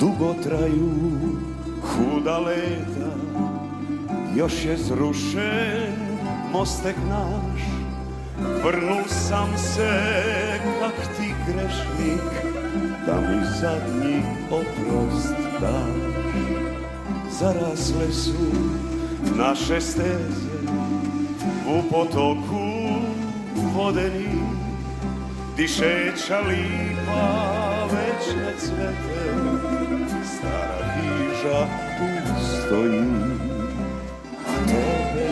Dugo traju huda leta, još je zrušen mostek naš. Vrnu sam se kak ti grešnik, da mi zadnji oprost daš. Zarasle su naše steze u potoku vodeni, dišeća lipa već ne cvete, stara hiža tu stoji. A tebe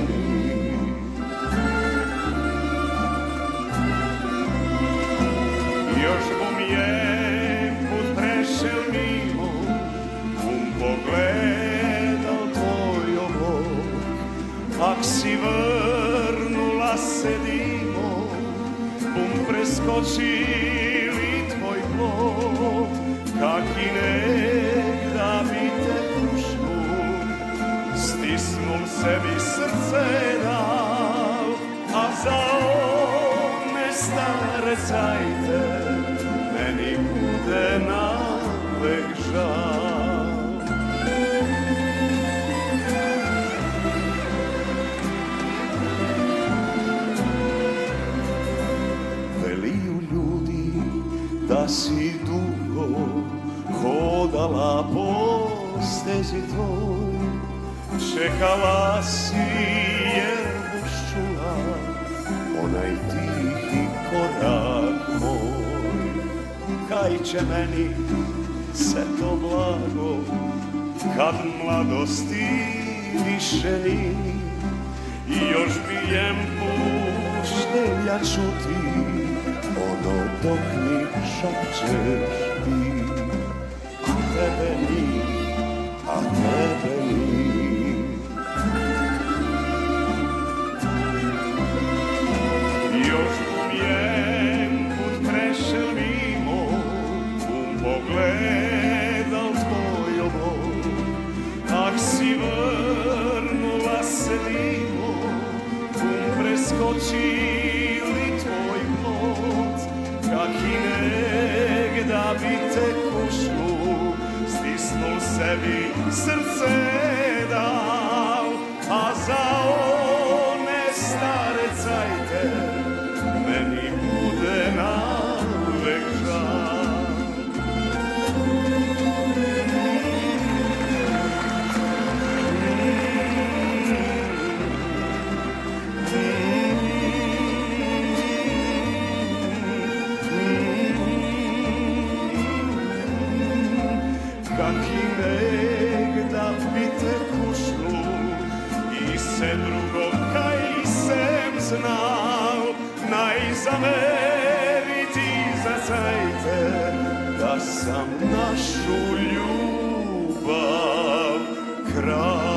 ni, još bum je put prešel mimo, bum pogledal tvoj obok. Ak si vrnula se dimo, bum preskočili tvoj blok. Kak i negda bi te pušku, stisnul sebi srce dal. A za one stare cajte meni bude navek žal. Veliju ljudi da si dugo hodala po stezi tvoj, čekala si jer buš čula onaj tihi korak moj. Kaj će meni se to blago, kad mladosti više ni, i još bijem puštelja čuti ono dok mi šapćeš ti. A tebe ni, a tebe ni. Još umijem put prešel mimo, pogledal tvoj obok. Ak si vrnula se dimo, preskočili tvoj plot. Kak i negda bi te kušnu, stisnul sebi srce dal. A za one stare cajte meni bude navek žal. Kak i negda bi te kušnu, i se drugo kaj sem znal, naj zameriti za cajte, da sam našu ljubav kraj.